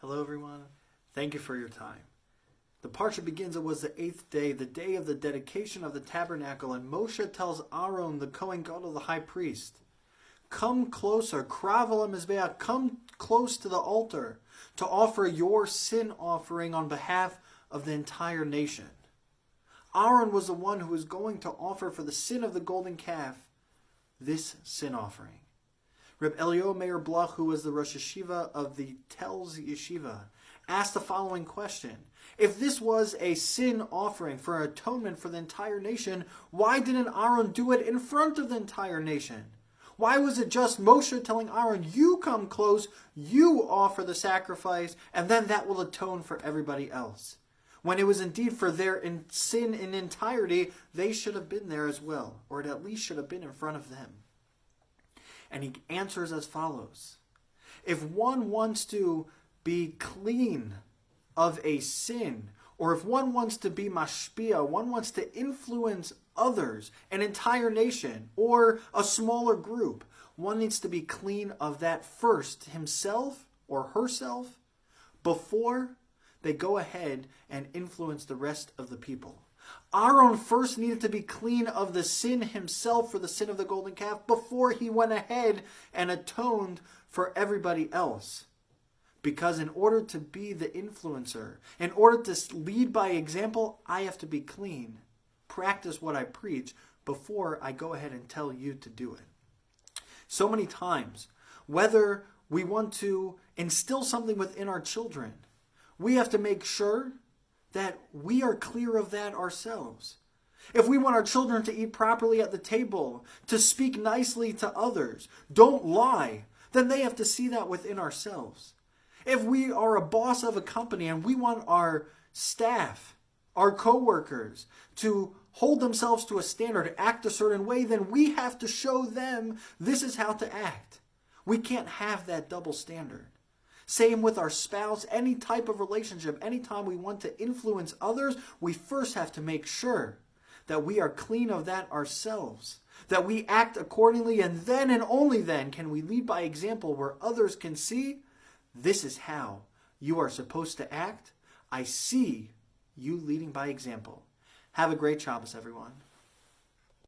Hello everyone. Thank you for your time. The Parsha begins, it was the 8th day, the day of the dedication of the tabernacle, and Moshe tells Aaron, the Kohen Gadol, the high priest, come closer, kravel mizbeach, come close to the altar to offer your sin offering on behalf of the entire nation. Aaron was the one who was going to offer for the sin of the golden calf this sin offering. Reb Elio Meir Bloch, who was the Rosh Yeshiva of the Telz Yeshiva, asked the following question. If this was a sin offering for atonement for the entire nation, why didn't Aaron do it in front of the entire nation? Why was it just Moshe telling Aaron, you come close, you offer the sacrifice, and then that will atone for everybody else? When it was indeed for their sin in entirety, they should have been there as well, or it at least should have been in front of them. And he answers as follows. If one wants to be clean of a sin, or if one wants to be mashpia, one wants to influence others, an entire nation, or a smaller group, one needs to be clean of that first, himself or herself, before they go ahead and influence the rest of the people. Aaron first needed to be clean of the sin himself for the sin of the golden calf before he went ahead and atoned for everybody else. Because in order to be the influencer, in order to lead by example, I have to be clean. Practice what I preach before I go ahead and tell you to do it. So many times, whether we want to instill something within our children, we have to make sure that we are clear of that ourselves. If we want our children to eat properly at the table, to speak nicely to others, don't lie, then they have to see that within ourselves. If we are a boss of a company and we want our staff, our co-workers, to hold themselves to a standard, act a certain way, then we have to show them this is how to act. We can't have that double standard. Same with our spouse, any type of relationship, anytime we want to influence others, we first have to make sure that we are clean of that ourselves, that we act accordingly, and then and only then can we lead by example where others can see, this is how you are supposed to act. I see you leading by example. Have a great Shabbos, everyone.